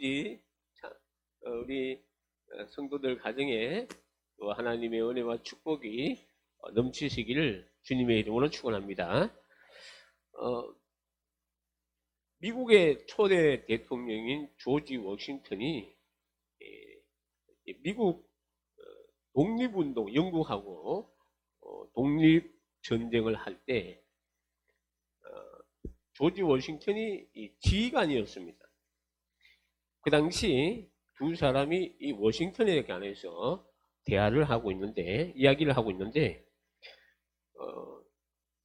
부디 우리 성도들 가정에 또 하나님의 은혜와 축복이 넘치시기를 주님의 이름으로 축원합니다. 미국의 초대 대통령인 조지 워싱턴이 미국 독립운동, 영국하고 독립전쟁을 할 때 조지 워싱턴이 지휘관이었습니다. 그 당시 두 사람이 이 워싱턴에 관해서 대화를 하고 있는데, 이야기를 하고 있는데,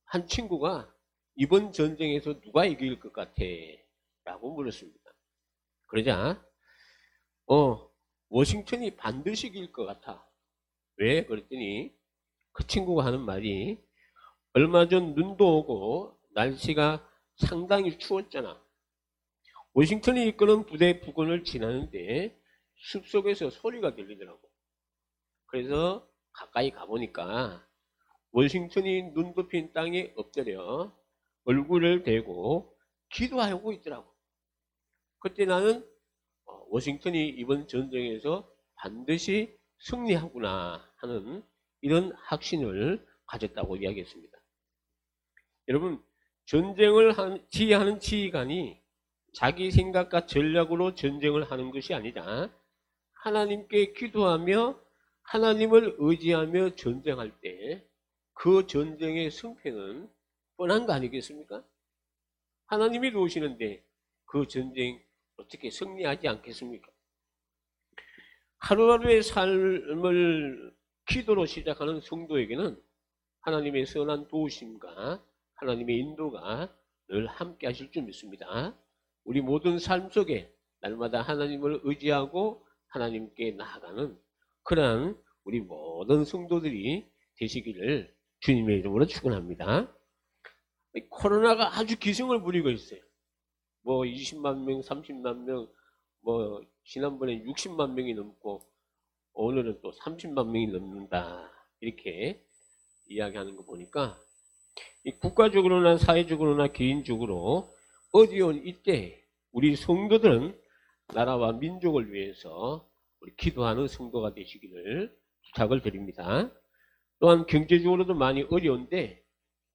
한 친구가 이번 전쟁에서 누가 이길 것 같아? 라고 물었습니다. 그러자, 워싱턴이 반드시 이길 것 같아. 왜? 그랬더니 그 친구가 하는 말이, 얼마 전 눈도 오고 날씨가 상당히 추웠잖아. 워싱턴이 이끄는 부대 부근을 지나는데 숲속에서 소리가 들리더라고. 그래서 가까이 가보니까 워싱턴이 눈 덮인 땅에 엎드려 얼굴을 대고 기도하고 있더라고. 그때 나는 워싱턴이 이번 전쟁에서 반드시 승리하구나 하는 이런 확신을 가졌다고 이야기했습니다. 여러분, 전쟁을 지휘하는 지휘관이 자기 생각과 전략으로 전쟁을 하는 것이 아니라 하나님께 기도하며 하나님을 의지하며 전쟁할 때 그 전쟁의 승패는 뻔한 거 아니겠습니까? 하나님이 도우시는데 그 전쟁 어떻게 승리하지 않겠습니까? 하루하루의 삶을 기도로 시작하는 성도에게는 하나님의 선한 도우심과 하나님의 인도가 늘 함께 하실 줄 믿습니다. 우리 모든 삶 속에 날마다 하나님을 의지하고 하나님께 나아가는 그러한 우리 모든 성도들이 되시기를 주님의 이름으로 축원합니다. 코로나가 아주 기승을 부리고 있어요. 뭐 20만 명, 30만 명, 뭐 지난번에 60만 명이 넘고 오늘은 또 30만 명이 넘는다. 이렇게 이야기하는 거 보니까 국가적으로나 사회적으로나 개인적으로 어려운 이때 우리 성도들은 나라와 민족을 위해서 우리 기도하는 성도가 되시기를 부탁을 드립니다. 또한 경제적으로도 많이 어려운데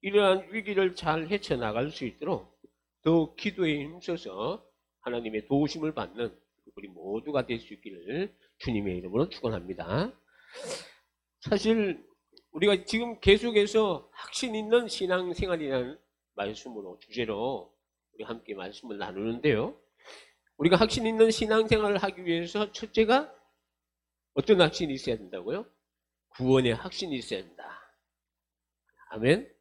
이러한 위기를 잘 헤쳐나갈 수 있도록 더욱 기도에 힘써서 하나님의 도우심을 받는 우리 모두가 될 수 있기를 주님의 이름으로 축원합니다. 사실 우리가 지금 계속해서 확신 있는 신앙생활이라는 말씀으로 주제로 우리 함께 말씀을 나누는데요. 우리가 확신 있는 신앙생활을 하기 위해서 첫째가 어떤 확신이 있어야 된다고요? 구원의 확신이 있어야 된다. 아멘.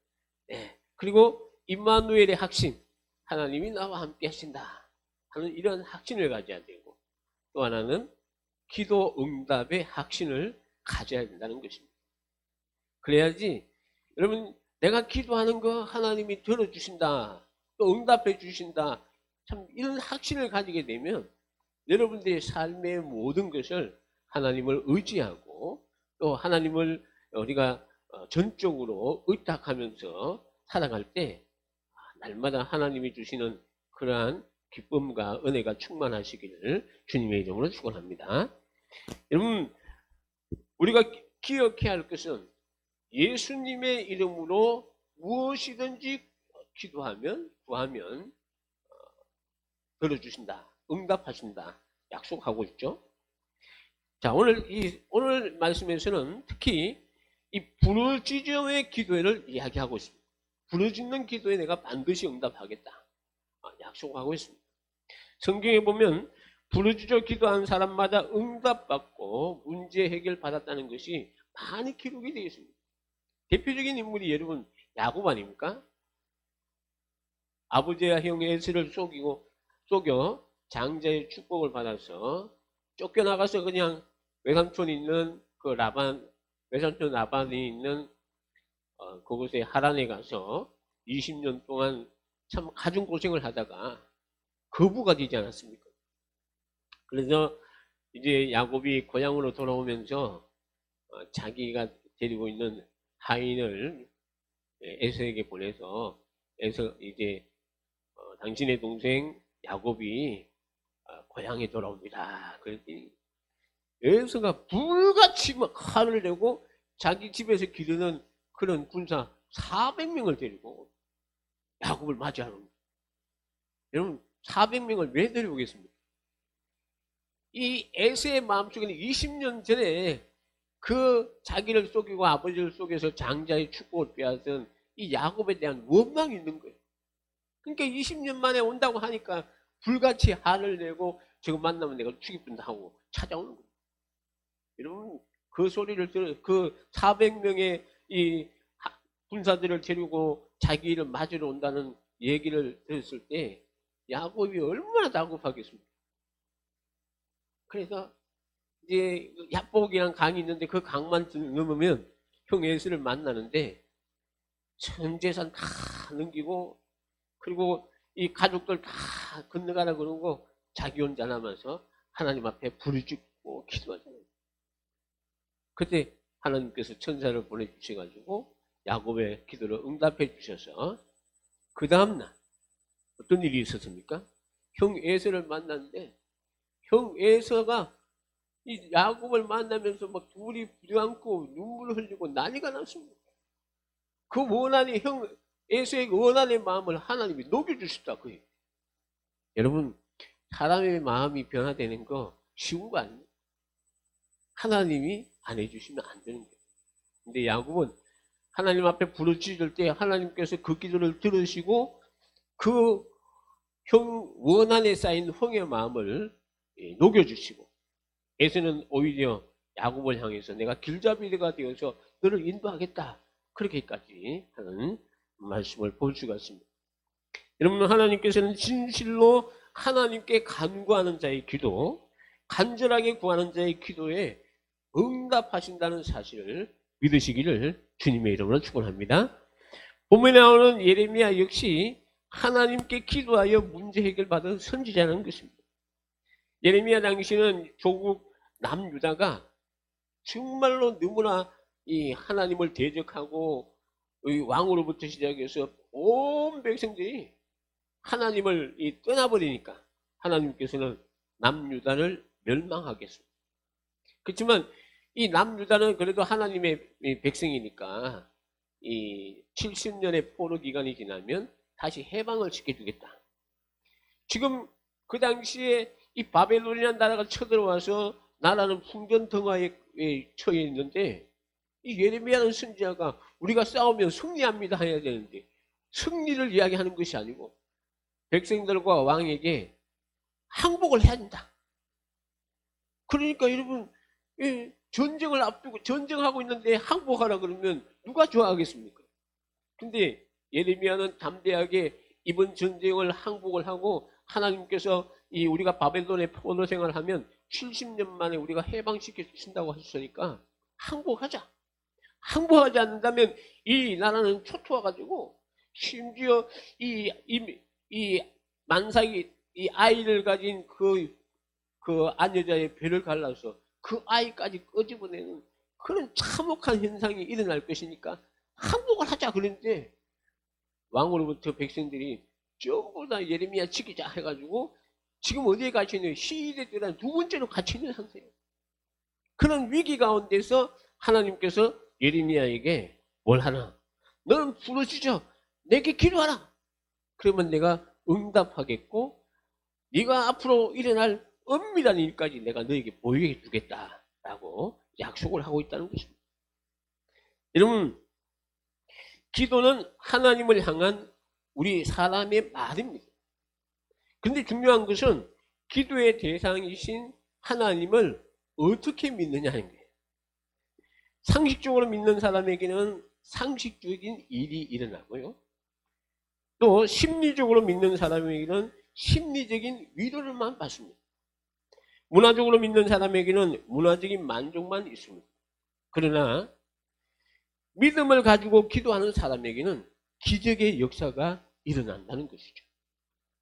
네. 그리고 임마누엘의 확신, 하나님이 나와 함께 하신다 하는 이런 확신을 가져야 되고, 또 하나는 기도 응답의 확신을 가져야 된다는 것입니다. 그래야지 여러분, 내가 기도하는 거 하나님이 들어주신다, 또 응답해 주신다, 참 이런 확신을 가지게 되면 여러분들의 삶의 모든 것을 하나님을 의지하고 또 하나님을 우리가 전적으로 의탁하면서 살아갈 때 날마다 하나님이 주시는 그러한 기쁨과 은혜가 충만하시기를 주님의 이름으로 축원합니다. 여러분, 우리가 기억해야 할 것은 예수님의 이름으로 무엇이든지 기도하면 구하면 들어주신다, 응답하신다 약속하고 있죠. 자, 오늘 말씀에서는 특히 이 부르짖음의 기도를 이야기하고 있습니다. 부르짖는 기도에 내가 반드시 응답하겠다 약속하고 있습니다. 성경에 보면 부르짖어 기도한 사람마다 응답받고 문제 해결 받았다는 것이 많이 기록이 되어 있습니다. 대표적인 인물이 여러분 야곱 아닙니까? 아버지와 형 에서를 속여 장자의 축복을 받아서 쫓겨나가서 그냥 외삼촌이 있는 외삼촌 라반이 있는 그곳에 하란에 가서 20년 동안 참 가중 고생을 하다가 거부가 되지 않았습니까? 그래서 이제 야곱이 고향으로 돌아오면서 자기가 데리고 있는 하인을 에서에게 보내서 에서 이제 당신의 동생 야곱이 고향에 돌아옵니다. 그랬더니 에서가 불같이 막 화를 내고 자기 집에서 기르는 그런 군사 400명을 데리고 야곱을 맞이하는 거예요. 여러분 400명을 왜 데려오겠습니까? 이 에서의 마음속에는 20년 전에 그 자기를 속이고 아버지를 속여서 장자의 축복을 빼앗은 이 야곱에 대한 원망이 있는 거예요. 그러니까 20년 만에 온다고 하니까 불같이 화를 내고 지금 만나면 내가 죽이뿐다 하고 찾아오는 거예요. 여러분 그 소리를 들어 그 400명의 이 군사들을 데리고 자기를 맞으러 온다는 얘기를 들었을 때 야곱이 얼마나 다급하겠습니까? 그래서 이제 야복이라는 강이 있는데 그 강만 넘으면 형 에서를 만나는데 전 재산 다 넘기고 그리고 이 가족들 다 건너가라 그러고 자기 혼자 남아서 하나님 앞에 부르짖고 기도하잖아요. 그때 하나님께서 천사를 보내주셔가지고 야곱의 기도를 응답해 주셔서 그 다음날 어떤 일이 있었습니까? 형 에서를 만났는데 형 에서가 이 야곱을 만나면서 막 둘이 부딪고 눈물을 흘리고 난리가 났습니다. 그 원한이 형 에서의 원한의 마음을 하나님이 녹여주셨다 그 얘기. 여러분 사람의 마음이 변화되는 거 쉬운 거 아니에요. 하나님이 안 해주시면 안 되는 거예요. 근데 야곱은 하나님 앞에 부르짖을 때 하나님께서 그 기도를 들으시고 그 형 원한에 쌓인 형의 마음을 녹여주시고 에서는 오히려 야곱을 향해서 내가 길잡이가 되어서 너를 인도하겠다 그렇게까지 하는 말씀을 볼 수가 있습니다. 여러분 하나님께서는 진실로 하나님께 간구하는 자의 기도, 간절하게 구하는 자의 기도에 응답하신다는 사실을 믿으시기를 주님의 이름으로 축원합니다. 본문에 나오는 예레미야 역시 하나님께 기도하여 문제 해결받은 선지자라는 것입니다. 예레미야 당시는 조국 남유다가 정말로 너무나 이 하나님을 대적하고 왕으로부터 시작해서 온 백성들이 하나님을 떠나버리니까 하나님께서는 남유다를 멸망하겠습니다. 그렇지만 이 남유다는 그래도 하나님의 백성이니까 이 70년의 포로 기간이 지나면 다시 해방을 시켜주겠다. 지금 그 당시에 이 바벨론이라는 나라가 쳐들어와서 나라는 풍전등화에 처해 있는데 이 예레미야는 선지자가 우리가 싸우면 승리합니다 해야 되는데 승리를 이야기하는 것이 아니고 백성들과 왕에게 항복을 해야 된다. 그러니까 여러분 전쟁을 앞두고 전쟁하고 있는데 항복하라 그러면 누가 좋아하겠습니까? 근데 예레미야는 담대하게 이번 전쟁을 항복을 하고 하나님께서 우리가 바벨론의 포로 생활을 하면 70년 만에 우리가 해방시켜 주신다고 하셨으니까 항복하자. 항복하지 않는다면 이 나라는 초토화가지고 심지어 이 만삭이 이 아이를 가진 그 아녀자의 배를 갈라서 그 아이까지 끄집어내는 그런 참혹한 현상이 일어날 것이니까 항복을 하자 그랬는데 왕으로부터 백성들이 전부 다 예레미야 죽이자 해가지고 지금 어디에 갇혀 있는 시대 때란 두 번째로 갇혀 있는 상태예요. 그런 위기 가운데서 하나님께서 예레미야에게 뭘 하나? 너는 부르짖어 내게 기도하라. 그러면 내가 응답하겠고 네가 앞으로 일어날 엄밀한 일까지 내가 너에게 보여 주겠다라고 약속을 하고 있다는 것입니다. 여러분 기도는 하나님을 향한 우리 사람의 말입니다. 그런데 중요한 것은 기도의 대상이신 하나님을 어떻게 믿느냐 하는 거예요. 상식적으로 믿는 사람에게는 상식적인 일이 일어나고요. 또 심리적으로 믿는 사람에게는 심리적인 위로를만 받습니다. 문화적으로 믿는 사람에게는 문화적인 만족만 있습니다. 그러나 믿음을 가지고 기도하는 사람에게는 기적의 역사가 일어난다는 것이죠.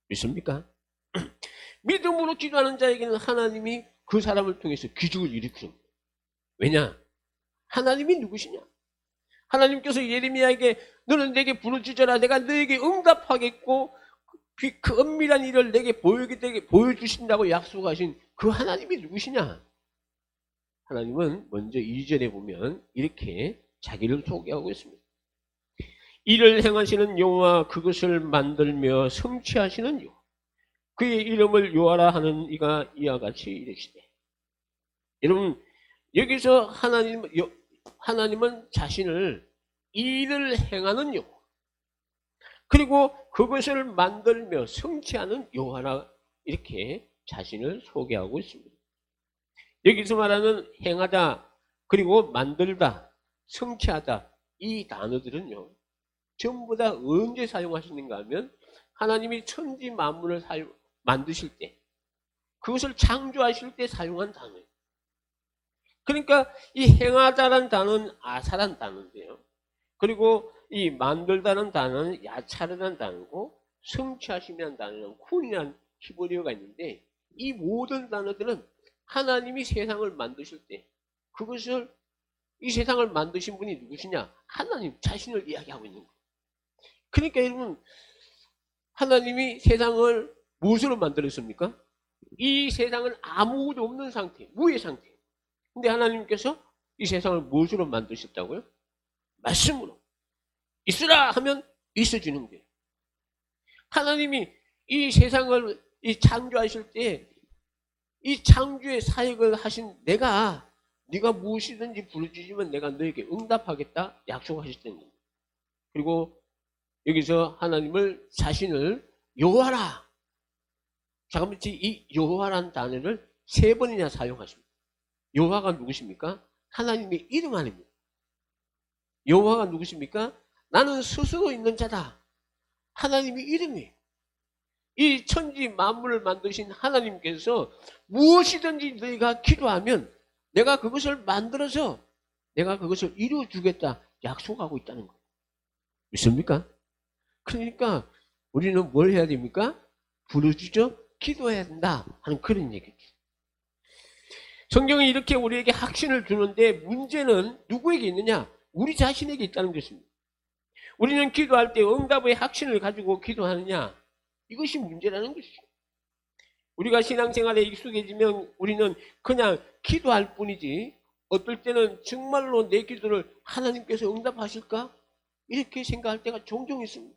믿습니까? 믿음으로 기도하는 자에게는 하나님이 그 사람을 통해서 기적을 일으키는 거예요. 왜냐? 하나님이 누구시냐? 하나님께서 예레미야에게 너는 내게 부르짖어라 내가 너에게 응답하겠고 그 은밀한 일을 내게 보여주신다고 약속하신 그 하나님이 누구시냐? 하나님은 먼저 2절에 보면 이렇게 자기를 소개하고 있습니다. 이를 행하시는 여호와, 그것을 만들며 성취하시는 여호와, 그의 이름을 여호와라 하는 이가 이와 같이 이르시되. 여러분, 여기서 하나님은 자신을 일을 행하는 여호와, 그리고 그것을 만들며 성취하는 여호와라, 이렇게 자신을 소개하고 있습니다. 여기서 말하는 행하다, 그리고 만들다, 성취하다, 이 단어들은요, 전부 다 언제 사용하시는가 하면 하나님이 천지 만물을 만드실 때, 그것을 창조하실 때 사용한 단어예요. 그러니까 이 행하다라는 단어는 아사란 단어인데요. 그리고 이 만들다는 단어는 야차르라는 단어고, 성취하시면 단어는 쿤이라는 히브리어가 있는데, 이 모든 단어들은 하나님이 세상을 만드실 때 그것을, 이 세상을 만드신 분이 누구시냐? 하나님 자신을 이야기하고 있는 거예요. 그러니까 여러분, 하나님이 세상을 무엇으로 만들었습니까? 이 세상은 아무것도 없는 상태, 무의 상태. 근데 하나님께서 이 세상을 무엇으로 만드셨다고요? 말씀으로. 있으라 하면 있어지는 거예요. 하나님이 이 세상을 창조하실 때 이 창조의 사역을 하신 네가 무엇이든지 부르짖으면 내가 너에게 응답하겠다 약속하셨다는 겁니다. 그리고 여기서 하나님을 자신을 여호와라. 잠깐만, 이 여호와라는 단어를 3번이나 사용하십니다. 여호와가 누구십니까? 하나님의 이름 아닙니다. 여호와가 누구십니까? 나는 스스로 있는 자다. 하나님의 이름이에요. 이 천지 만물을 만드신 하나님께서 무엇이든지 너희가 기도하면 내가 그것을 만들어서 내가 그것을 이루어주겠다 약속하고 있다는 거예요. 믿습니까? 그러니까 우리는 뭘 해야 됩니까? 부르짖어 기도해야 된다 하는 그런 얘기죠. 성경이 이렇게 우리에게 확신을 주는데 문제는 누구에게 있느냐? 우리 자신에게 있다는 것입니다. 우리는 기도할 때 응답의 확신을 가지고 기도하느냐? 이것이 문제라는 것이죠. 우리가 신앙생활에 익숙해지면 우리는 그냥 기도할 뿐이지, 어떨 때는 정말로 내 기도를 하나님께서 응답하실까? 이렇게 생각할 때가 종종 있습니다.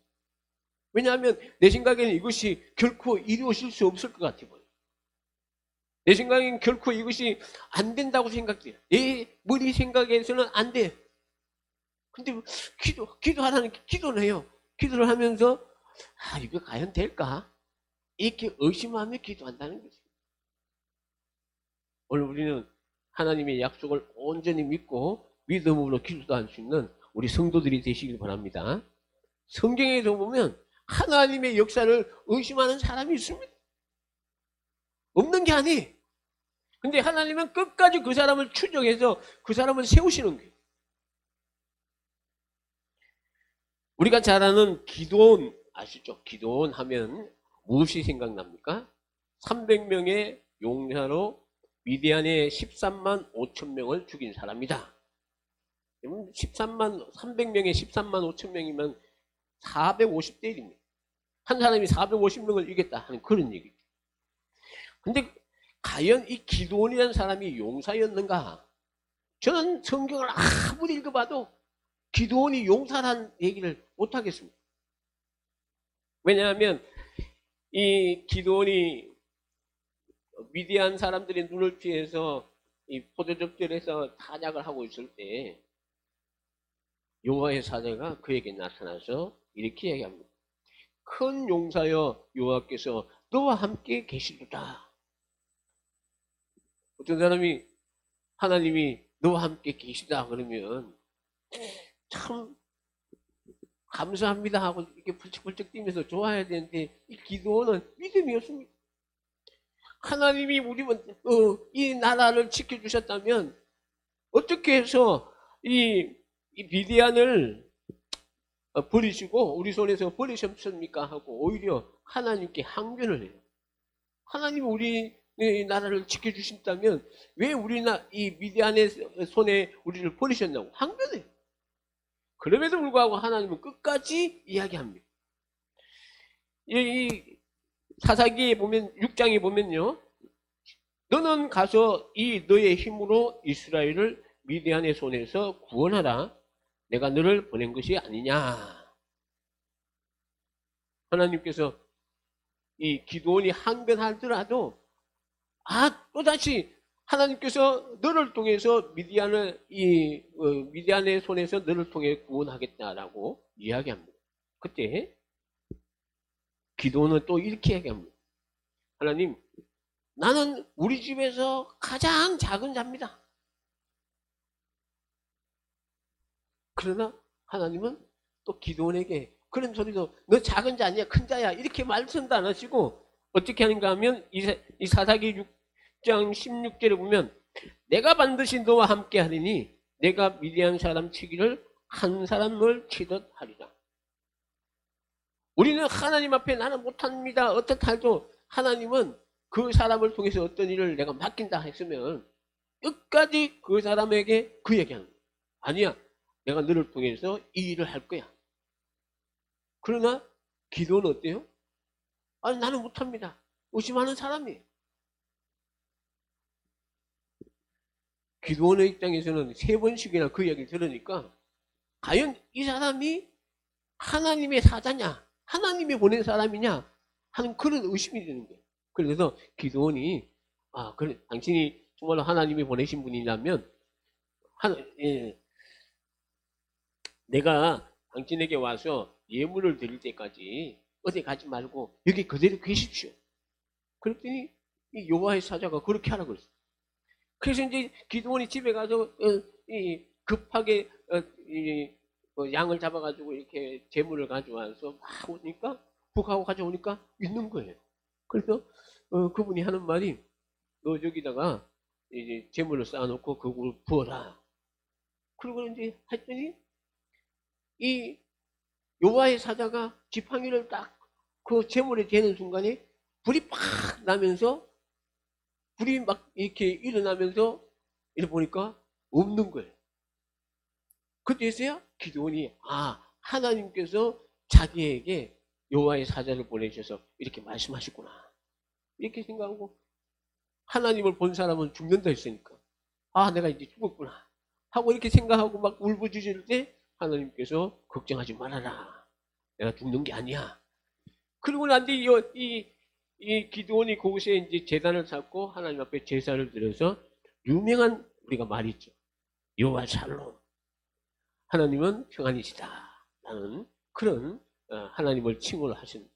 왜냐하면 내 생각에는 이것이 결코 이루어질 수 없을 것 같아 보여요. 내 생각에는 결코 이것이 안 된다고 생각돼요. 내 머리 생각에서는 안 돼. 근데 기도하라는 기도를 해요. 기도를 하면서 이거 과연 될까? 이렇게 의심하며 기도한다는 거죠. 오늘 우리는 하나님의 약속을 온전히 믿고 믿음으로 기도할 수 있는 우리 성도들이 되시길 바랍니다. 성경에서 보면 하나님의 역사를 의심하는 사람이 있습니다. 없는 게 아니에요. 근데 하나님은 끝까지 그 사람을 추적해서 그 사람을 세우시는 거예요. 우리가 잘 아는 기드온 아시죠? 기드온 하면 무엇이 생각납니까? 300명의 용사로 미디안의 13만 5천 명을 죽인 사람이다. 300명의 13만 5천 명이면 450대 1입니다. 한 사람이 450명을 이겼다 하는 그런 얘기죠. 근데 과연 이 기드온이라는 사람이 용사였는가? 저는 성경을 아무리 읽어봐도 기드온이 용사라는 얘기를 못하겠습니다. 왜냐하면 이 기드온이 미디안 사람들의 눈을 피해서 이 포도적절에서 타작을 하고 있을 때 여호와의 사자가 그에게 나타나서 이렇게 얘기합니다. 큰 용사여 여호와께서 너와 함께 계시도다. 어떤 사람이 하나님이 너와 함께 계시다 그러면 참 감사합니다 하고 이렇게 불쩍불쩍 뛰면서 좋아해야 되는데 이 기도는 믿음이 없습니다. 하나님이 이 나라를 지켜주셨다면 어떻게 해서 이 미디안을 버리시고 우리 손에서 버리셨습니까 하고 오히려 하나님께 항변을 해요. 하나님이 우리 나라를 지켜주신다면 왜 이 미디안의 손에 우리를 버리셨냐고 항변해요. 그럼에도 불구하고 하나님은 끝까지 이야기합니다. 이 사사기에 보면 6장에 보면요. 너는 가서 이 너의 힘으로 이스라엘을 미디안의 손에서 구원하라. 내가 너를 보낸 것이 아니냐. 하나님께서 이 기도원이 항변하더라도 또다시 하나님께서 너를 통해서 미디안의 손에서 너를 통해 구원하겠다라고 이야기합니다. 그때 기도원은 또 이렇게 이야기합니다. 하나님, 나는 우리 집에서 가장 작은 자입니다. 그러나 하나님은 또 기도원에게 그런 소리도 너 작은 자 아니야 큰 자야 이렇게 말씀도 안 하시고 어떻게 하는가 하면 이 사사기 6장 16절에 보면 내가 반드시 너와 함께 하리니 내가 미디안 사람 치기를 한 사람을 치듯 하리라. 우리는 하나님 앞에 나는 못합니다 어떻다 해도 하나님은 그 사람을 통해서 어떤 일을 내가 맡긴다 했으면 끝까지 그 사람에게 그 얘기하는 거야. 아니야 내가 너를 통해서 이 일을 할 거야. 그러나 기도는 어때요? 나는 못합니다. 의심하는 사람이에요. 기도원의 입장에서는 3번씩이나 그 이야기를 들으니까 과연 이 사람이 하나님의 사자냐 하나님이 보낸 사람이냐 하는 그런 의심이 드는 거예요. 그래서 기도원이 그래 당신이 정말로 하나님이 보내신 분이라면 내가 당신에게 와서 예물을 드릴 때까지 어디 가지 말고 여기 그대로 계십시오. 그랬더니 이 여호와의 사자가 그렇게 하라고 그랬어요. 그래서 이제 기도원이 집에 가서 급하게 양을 잡아가지고 이렇게 재물을 가져와서 막 오니까 북하고 가져오니까 있는 거예요. 그래서 그분이 하는 말이 너 여기다가 이제 재물을 쌓아놓고 그걸 부어라. 그리고 이제 했더니 이 여호와의 사자가 지팡이를 딱 그 재물에 대는 순간에 불이 팍 나면서 불이 막 이렇게 일어나면서 이렇게 보니까 없는 거예요. 그때서야 기도원이 하나님께서 자기에게 여호와의 사자를 보내셔서 이렇게 말씀하셨구나 이렇게 생각하고 하나님을 본 사람은 죽는다 했으니까 내가 이제 죽었구나 하고 이렇게 생각하고 막 울부짖을 때 하나님께서 걱정하지 말아라 내가 죽는 게 아니야. 그리고 난 뒤 이 기도원이 그곳에 이제 제단을 쌓고 하나님 앞에 제사를 드려서 유명한 우리가 말이 있죠. 여호와 샬롬 하나님은 평안이시다 라는 그런 하나님을 칭호를 하신.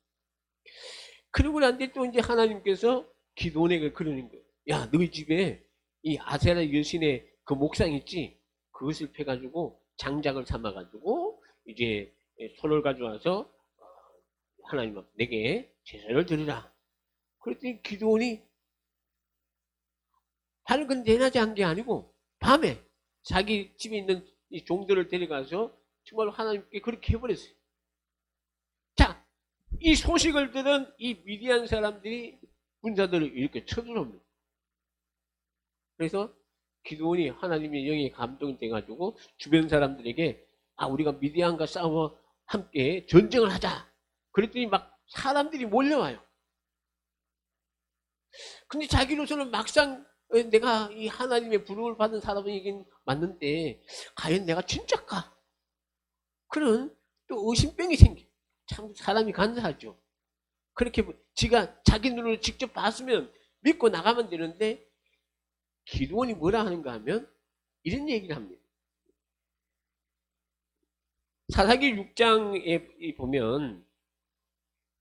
그리고 난 뒤 또 이제 하나님께서 기도원에게 그러는 거예요. 야 너희 집에 이 아세라 여신의 그 목상 있지 그것을 패가지고 장작을 삼아가지고 이제 소를 가져와서 하나님 앞 내게 제사를 드리라. 그랬더니 기도원이 밝은 대낮에 한 게 아니고 밤에 자기 집에 있는 이 종들을 데려가서 정말 하나님께 그렇게 해버렸어요. 자, 이 소식을 들은 이 미디안 사람들이 군사들을 이렇게 쳐들어옵니다. 그래서 기도원이 하나님의 영에 감동이 돼가지고 주변 사람들에게 우리가 미디안과 싸워 함께 전쟁을 하자. 그랬더니 막 사람들이 몰려와요. 근데 자기로서는 막상 내가 이 하나님의 부름을 받은 사람이긴 맞는데 과연 내가 진짜까? 그런 또 의심병이 생겨. 참 사람이 간사하죠. 그렇게 지가 자기 눈으로 직접 봤으면 믿고 나가면 되는데 기도원이 뭐라 하는가 하면 이런 얘기를 합니다. 사사기 6장에 보면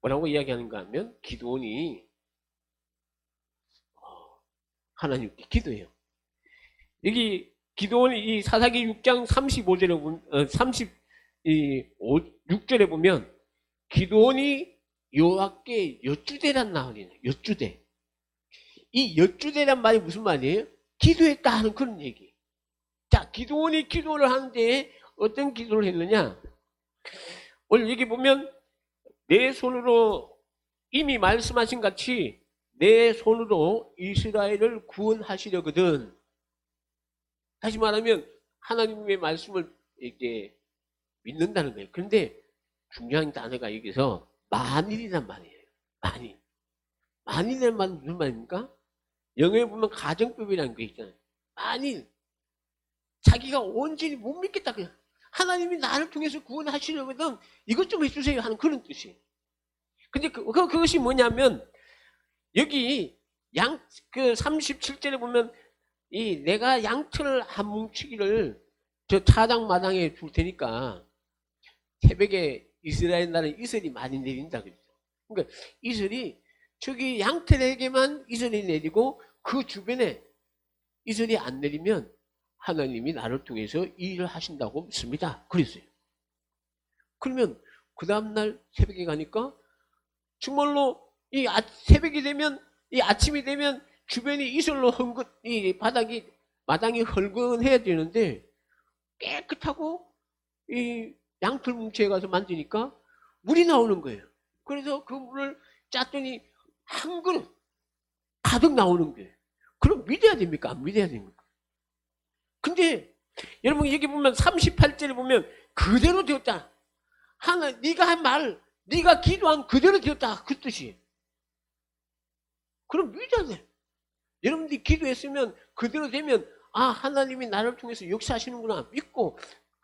뭐라고 이야기하는가 하면 기도원이 하나님께 기도해요. 여기 기도원이 이 사사기 6장 35절에 보면 36절에 보면 기도원이 여호와께 여쭈대란 나오네요. 여쭈대. 이 여쭈대란 말이 무슨 말이에요? 기도했다 하는 그런 얘기. 자, 기도원이 기도를 하는데 어떤 기도를 했느냐? 오늘 여기 보면 내 손으로 이미 말씀하신 같이 내 손으로 이스라엘을 구원하시려거든. 다시 말하면 하나님의 말씀을 이제 믿는다는 거예요. 그런데 중요한 단어가 여기서 만일이란 말이에요. 만일. 만일의 말 무슨 말입니까? 영어에 보면 가정법이라는 게 있잖아요. 만일 자기가 온전히 못 믿겠다 그냥 하나님이 나를 통해서 구원하시려거든 이것 좀 해주세요 하는 그런 뜻이에요. 근데 그것이 뭐냐면 여기 그 37절에 보면 이 내가 양털 한 뭉치기를 저 차장마당에 줄 테니까 새벽에 이스라엘 나라에 이슬이 많이 내린다 그랬죠. 그러니까 이슬이 저기 양털에게만 이슬이 내리고 그 주변에 이슬이 안 내리면 하나님이 나를 통해서 이 일을 하신다고 믿습니다. 그랬어요. 그러면 그 다음날 새벽에 가니까 정말로 이 새벽이 되면 이 아침이 되면 주변이 이슬로 이 마당이 헐근해야 되는데 깨끗하고 이 양털 뭉치에 가서 만지니까 물이 나오는 거예요. 그래서 그 물을 짰더니 한 그릇 가득 나오는 거예요. 그럼 믿어야 됩니까? 안 믿어야 됩니까? 근데 여러분 여기 보면 38절에 보면 그대로 되었다. 네가 한 말, 네가 기도한 그대로 되었다. 그 뜻이에요. 그럼 믿어야 돼. 여러분들이 기도했으면 그대로 되면 하나님이 나를 통해서 역사하시는구나 믿고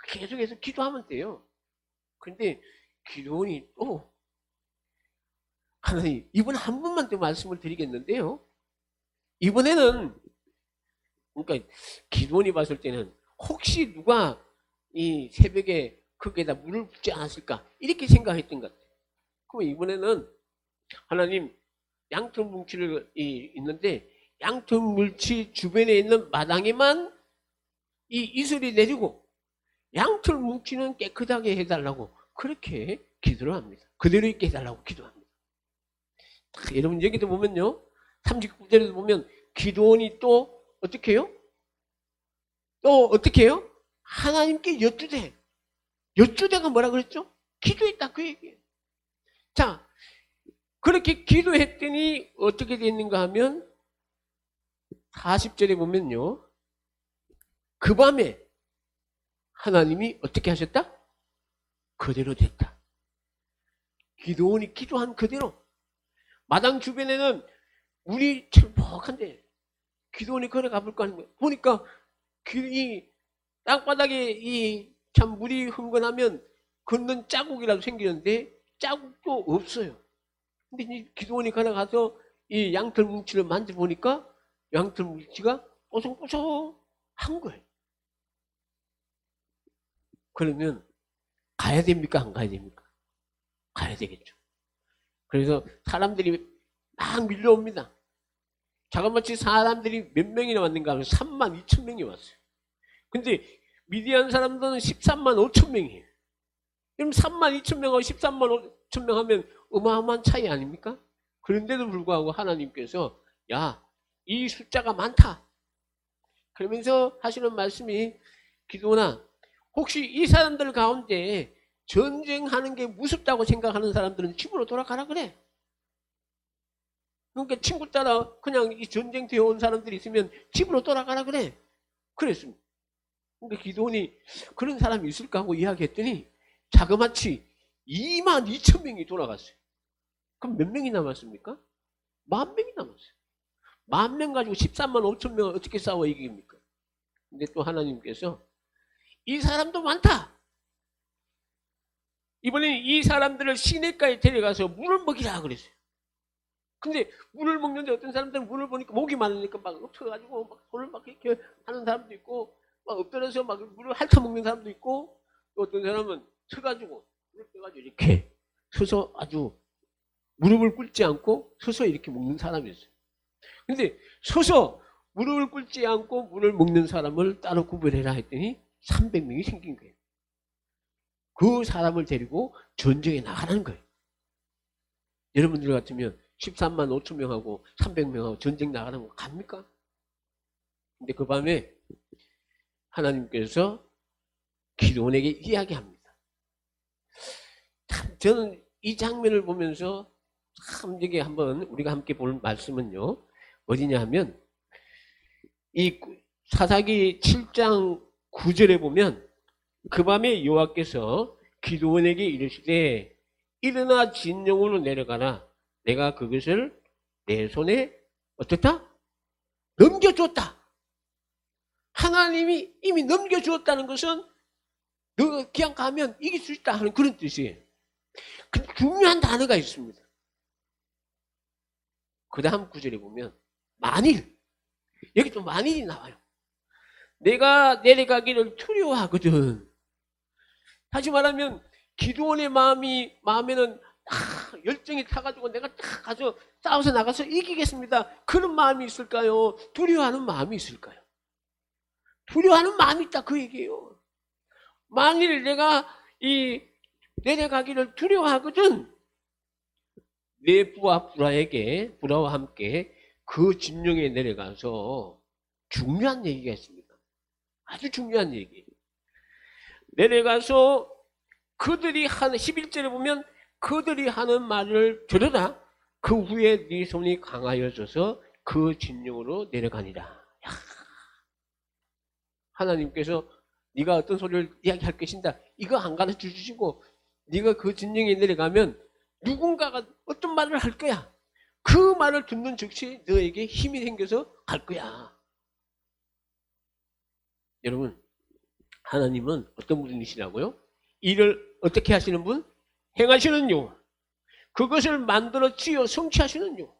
계속해서 기도하면 돼요. 그런데 기도원이 또 하나님 이번 한 번만 더 말씀을 드리겠는데요. 이번에는 그러니까 기도원이 봤을 때는 혹시 누가 이 새벽에 거기에다 물을 붓지 않았을까 이렇게 생각했던 것 같아요. 그럼 이번에는 하나님 양털 뭉치를 있는데 양털 뭉치 주변에 있는 마당에만 이 이슬이 내리고 양털 뭉치는 깨끗하게 해달라고 그렇게 기도를 합니다. 그대로 있게 해달라고 기도합니다. 여러분 여기도 보면요 39절에도 보면 기도원이 또 어떻게 해요? 또 어떻게 해요? 하나님께 여쭈대가 뭐라 그랬죠? 기도했다 그 얘기예요. 자 그렇게 기도했더니 어떻게 됐는가 하면 40절에 보면요 그 밤에 하나님이 어떻게 하셨다? 그대로 됐다. 기도원이 기도한 그대로 마당 주변에는 물이 철퍽한데 기도원이 걸어가 볼까 하는 거예요. 보니까 이 땅바닥에 참 물이 흥건하면 걷는 자국이라도 생기는데 자국도 없어요. 근데 이 기도원이 걸어가서 이 양털 뭉치를 만져보니까 양털 뭉치가 뽀송뽀송한 거예요. 그러면 가야 됩니까? 안 가야 됩니까? 가야 되겠죠. 그래서 사람들이 막 밀려옵니다. 자그마치 사람들이 몇 명이나 왔는가 하면 3만 2천 명이 왔어요. 근데 미디안 사람들은 13만 5천 명이에요. 그럼 3만 2천 명하고 13만 5천 명 하면 어마어마한 차이 아닙니까? 그런데도 불구하고 하나님께서 이 숫자가 많다. 그러면서 하시는 말씀이 기도나 혹시 이 사람들 가운데 전쟁하는 게 무섭다고 생각하는 사람들은 집으로 돌아가라 그래. 그러니까 친구 따라 그냥 이 전쟁터에 온 사람들이 있으면 집으로 돌아가라 그래. 그랬습니다. 그러니까 기도원이 그런 사람이 있을까 하고 이야기했더니 자그마치 2만 2천 명이 돌아갔어요. 그럼 몇 명이 남았습니까? 10,000명이 남았어요. 10,000명 가지고 13만 5천 명을 어떻게 싸워 이깁니까? 근데 또 하나님께서 이 사람도 많다. 이번에는 이 사람들을 시내가에 데려가서 물을 먹이라 그랬어요. 근데 물을 먹는데 어떤 사람들은 물을 보니까 목이 마르니까 막 엎쳐가지고 막 손을 막 이렇게 하는 사람도 있고 막 엎드려서 막 물을 핥아먹는 사람도 있고 또 어떤 사람은 서가지고 물을 떠가지고 이렇게 서서 아주 무릎을 꿇지 않고 서서 이렇게 먹는 사람이 있어요. 근데 서서 무릎을 꿇지 않고 물을 먹는 사람을 따로 구별해라 했더니 300명이 생긴 거예요. 그 사람을 데리고 전쟁에 나가라는 거예요. 여러분들 같으면 13만 5천 명하고 300명하고 전쟁 나가는 거 갑니까? 근데 그 밤에 하나님께서 기도원에게 이야기합니다. 참 저는 이 장면을 보면서 참 여기 한번 우리가 함께 볼 말씀은요. 어디냐 하면 이 사사기 7장 9절에 보면 그 밤에 여호와께서 기도원에게 이르시되 일어나 진영으로 내려가라. 내가 그것을 내 손에 어떻다? 넘겨줬다. 하나님이 이미 넘겨주었다는 것은 너 그냥 가면 이길 수 있다 하는 그런 뜻이에요. 그 중요한 단어가 있습니다. 그 다음 구절에 보면 만일, 여기 또 만일이 나와요. 내가 내려가기를 두려워하거든. 다시 말하면 기드온의 마음에는 열정이 타가지고 내가 딱 가서 싸워서 나가서 이기겠습니다. 그런 마음이 있을까요? 두려워하는 마음이 있을까요? 두려워하는 마음이 있다 그 얘기예요. 만일 내가 내려가기를 두려워하거든. 내 부하 불화와 함께 그 진영에 내려가서 중요한 얘기가 있습니다. 아주 중요한 얘기. 내려가서 그들이 하는 11절에 보면 그들이 하는 말을 들으라. 그 후에 네 손이 강하여져서 그 진영으로 내려가니라. 야. 하나님께서 네가 어떤 소리를 이야기할 것인다. 이거 안 가르쳐 주시고 네가 그 진영에 내려가면 누군가가 어떤 말을 할 거야. 그 말을 듣는 즉시 너에게 힘이 생겨서 갈 거야. 여러분, 하나님은 어떤 분이시라고요? 일을 어떻게 하시는 분? 행하시는 요. 그것을 만들어 지어 성취하시는 요.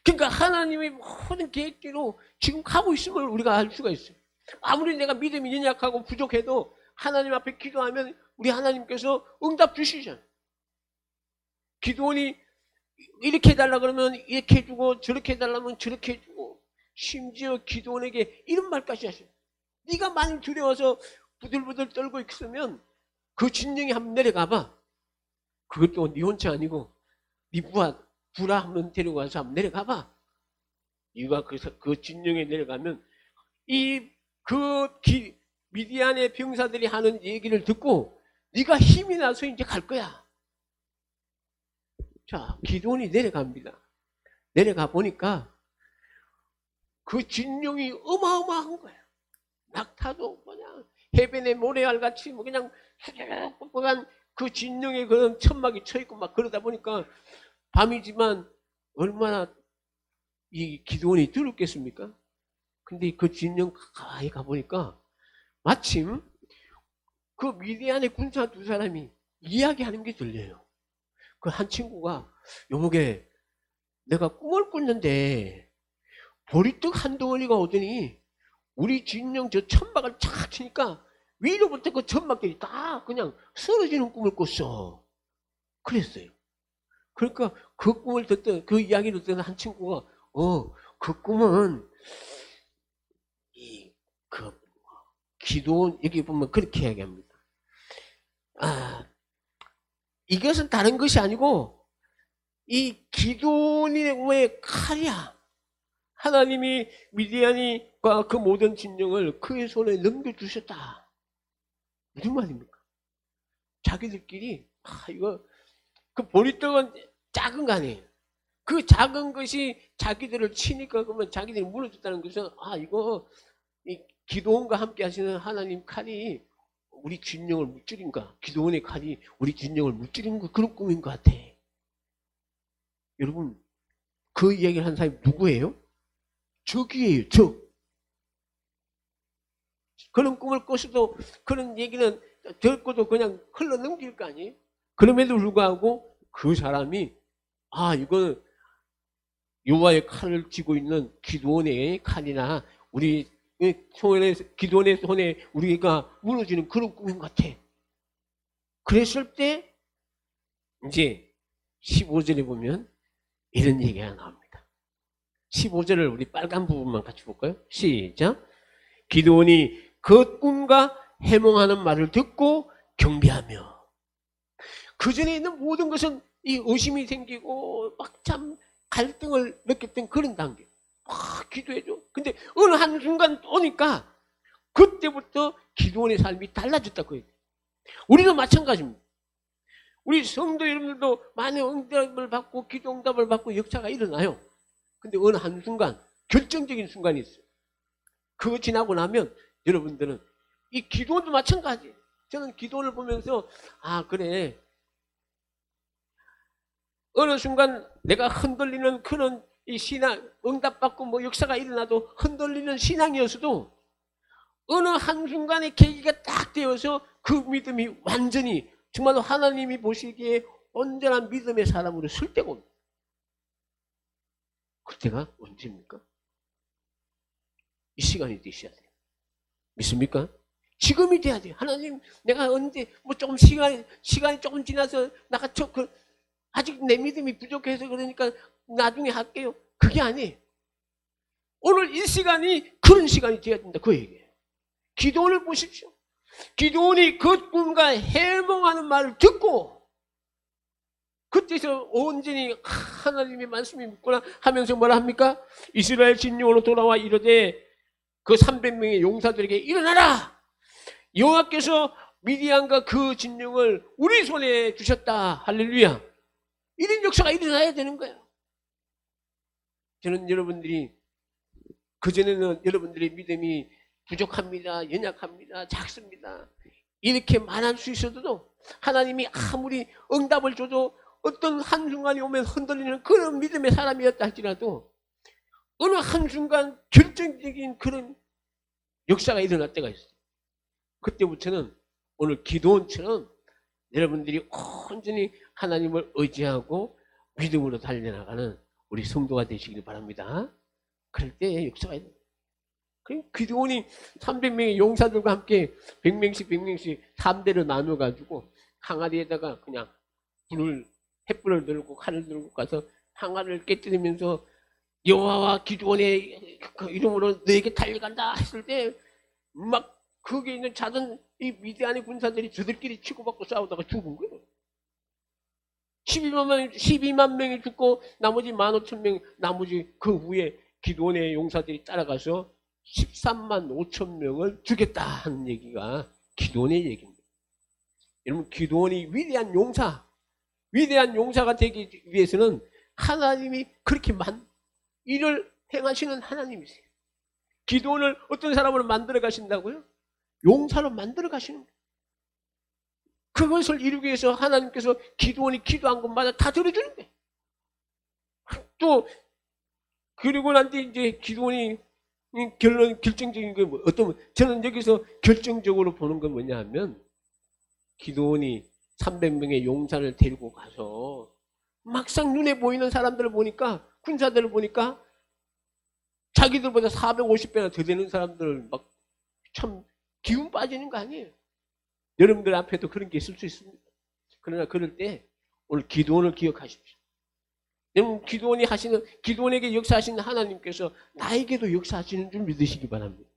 그러니까 하나님의 모든 계획대로 지금 가고 있음을 우리가 알 수가 있어요. 아무리 내가 믿음이 연약하고 부족해도 하나님 앞에 기도하면 우리 하나님께서 응답 주시잖아요. 기도원이 이렇게 해달라 그러면 이렇게 해주고 저렇게 해달라면 저렇게 해주고 심지어 기도원에게 이런 말까지 하셔요. 네가 많이 두려워서 부들부들 떨고 있으면 그 진영에 한번 내려가봐. 그것도 네 혼자 아니고 네 부라 한번 데리고 와서 한번 내려가봐. 네가 그 진영에 내려가면 미디안의 병사들이 하는 얘기를 듣고 네가 힘이 나서 이제 갈 거야. 자, 기드온이 내려갑니다. 내려가 보니까 그 진영이 어마어마한 거야. 낙타도 그냥 해변의 모래알같이 그냥 수줍한 그 진영에 그런 천막이 쳐있고 막 그러다 보니까 밤이지만 얼마나 이 기드온이 두렵겠습니까? 근데 그 진영 가까이 가보니까 마침 그 미디안의 군사 두 사람이 이야기하는 게 들려요. 그 한 친구가 여보게 내가 꿈을 꿨는데 보리떡 한 덩어리가 오더니 우리 진영 저 천막을 착 치니까 위로부터 그 천막들이 다 그냥 쓰러지는 꿈을 꿨어. 그랬어요. 그러니까 그 꿈을 듣던 그 이야기를 듣던 한 친구가 그 꿈은 그 기도원 여기 보면 그렇게 이야기합니다. 이것은 다른 것이 아니고 이 기도원의 칼이야. 하나님이 미디안과 그 모든 진영을 그의 손에 넘겨주셨다. 무슨 말입니까? 자기들끼리 이거 그 보리떡은 작은 거 아니에요. 그 작은 것이 자기들을 치니까 그러면 자기들이 무너졌다는 것은 이거 이 기도원과 함께 하시는 하나님 칼이 우리 진영을 무찌른가? 기도원의 칼이 우리 진영을 무찌른 거 그런 꿈인 것 같아. 여러분 그 이야기를 한 사람이 누구예요? 적이에요. 적. 그런 꿈을 꿨어도 그런 얘기는 듣고도 그냥 흘러 넘길 거 아니에요? 그럼에도 불구하고 그 사람이 이건 여호와의 칼을 쥐고 있는 기도원의 칼이나 우리 기도원의 손에 우리가 무너지는 그런 꿈인 것 같아. 그랬을 때 이제 15절에 보면 이런 얘기가 나옵니다. 15절을 우리 빨간 부분만 같이 볼까요? 시작. 기드온이 그 꿈과 해몽하는 말을 듣고 경배하며. 그 전에 있는 모든 것은 이 의심이 생기고 막 참 갈등을 느꼈던 그런 단계. 기도해줘. 근데 어느 한순간 오니까 그때부터 기드온의 삶이 달라졌다고 해요. 우리도 마찬가지입니다. 우리 성도 여러분들도 많은 응답을 받고 기도 응답을 받고 역사가 일어나요. 근데 어느 한순간 결정적인 순간이 있어요. 그거 지나고 나면 여러분들은 이 기도도 마찬가지예요. 저는 기도를 보면서 그래 어느 순간 내가 흔들리는 그런 이 신앙, 응답받고 뭐 역사가 일어나도 흔들리는 신앙이었어도 어느 한순간에 계기가 딱 되어서 그 믿음이 완전히 정말로 하나님이 보시기에 온전한 믿음의 사람으로 설 때가 옵니다. 그때가 언제입니까? 이 시간이 되셔야 돼요. 믿습니까? 지금이 돼야 돼요. 하나님, 내가 언제 뭐 조금 시간이 조금 지나서 나가 아직 내 믿음이 부족해서 그러니까 나중에 할게요. 그게 아니에요. 오늘 이 시간이 그런 시간이 돼야 된다. 그 얘기예요. 기도원을 보십시오. 기도원이 그 꿈과 해몽하는 말을 듣고 그때서 온전히 하나님의 말씀이 묻구나 하면서 뭐라 합니까? 이스라엘 진영으로 돌아와 이르되 그 300명의 용사들에게 일어나라! 여호와께서 미디안과 그 진영을 우리 손에 주셨다. 할렐루야. 이런 역사가 일어나야 되는 거예요. 저는 여러분들이 그전에는 여러분들의 믿음이 부족합니다. 연약합니다. 작습니다. 이렇게 말할 수 있어도 하나님이 아무리 응답을 줘도 어떤 한순간이 오면 흔들리는 그런 믿음의 사람이었다 할지라도 어느 한순간 결정적인 그런 역사가 일어날 때가 있어요. 그때부터는 오늘 기도원처럼 여러분들이 온전히 하나님을 의지하고 믿음으로 달려나가는 우리 성도가 되시길 바랍니다. 그럴 때 역사가 있어요. 기도원이 300명의 용사들과 함께 100명씩 3대를 나눠가지고 항아리에다가 그냥 횃불을 들고 칼을 들고 가서 항아리를 깨뜨리면서 여호와와 기도원의 그 이름으로 너에게 달려간다 했을 때 막 거기에 있는 작은 이 미디안의 군사들이 저들끼리 치고받고 싸우다가 죽은 거예요. 12만 명이 죽고 나머지 15,000명 나머지 그 후에 기도원의 용사들이 따라가서 13만 5천 명을 죽였다 하는 얘기가 기도원의 얘기입니다. 여러분 기도원이 위대한 용사가 되기 위해서는 하나님이 그렇게 일을 행하시는 하나님이세요. 기도원을 어떤 사람으로 만들어 가신다고요? 용사로 만들어 가시는 거예요. 그것을 이루기 위해서 하나님께서 기도원이 기도한 것마다 다 들어주는 거예요. 또 그리고 난 뒤에 이제 기도원이 결정적인 게 저는 여기서 결정적으로 보는 건 뭐냐 하면 기도원이 300명의 용사를 데리고 가서 막상 눈에 보이는 사람들을 보니까 군사들을 보니까 자기들보다 450배나 더 되는 사람들 막 참 기운 빠지는 거 아니에요. 여러분들 앞에도 그런 게 있을 수 있습니다. 그러나 그럴 때 오늘 기도원을 기억하십시오. 여러분 기도원에게 역사하시는 하나님께서 나에게도 역사하시는 줄 믿으시기 바랍니다.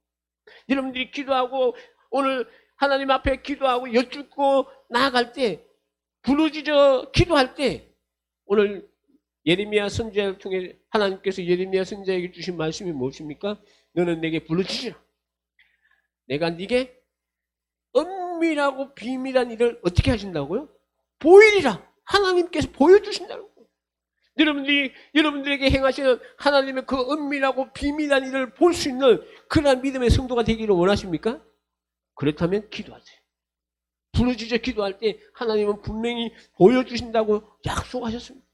여러분들이 기도하고 오늘 하나님 앞에 기도하고 여쭙고 나아갈 때 부르짖어 기도할 때 오늘 예레미야 선지자를 통해 하나님께서 예레미야 선지자에게 주신 말씀이 무엇입니까? 너는 내게 부르짖으라. 내가 네게 은밀하고 비밀한 일을 어떻게 하신다고요? 보이리라. 하나님께서 보여주신다는 거예요. 여러분들에게 행하시는 하나님의 그 은밀하고 비밀한 일을 볼 수 있는 그러한 믿음의 성도가 되기를 원하십니까? 그렇다면 기도하세요. 부르짖어 기도할 때 하나님은 분명히 보여주신다고 약속하셨습니다.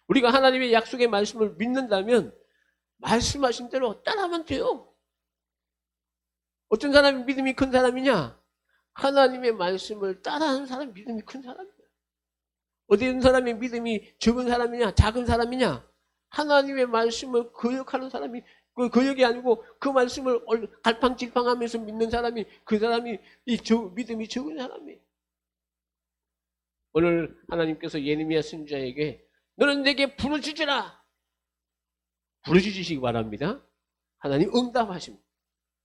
우리가 하나님의 약속의 말씀을 믿는다면 말씀하신 대로 따라하면 돼요. 어떤 사람이 믿음이 큰 사람이냐? 하나님의 말씀을 따라하는 사람이 믿음이 큰 사람이야. 어떤 사람이 믿음이 적은 사람이냐? 작은 사람이냐? 하나님의 말씀을 거역하는 사람이 거역이 아니고 그 말씀을 갈팡질팡하면서 믿는 사람이 그 사람이 믿음이 적은 사람이에요. 오늘 하나님께서 예레미야 선지자에게 너는 내게 부르짖으라. 부르짖으시기 바랍니다. 하나님 응답하십니다.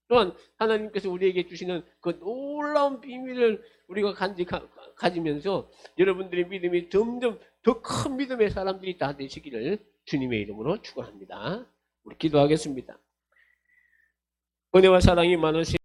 또한 하나님께서 우리에게 주시는 그 놀라운 비밀을 우리가 가지면서 여러분들의 믿음이 점점 더 큰 믿음의 사람들이 다 되시기를 주님의 이름으로 축원합니다. 우리 기도하겠습니다. 은혜와 사랑이 많으신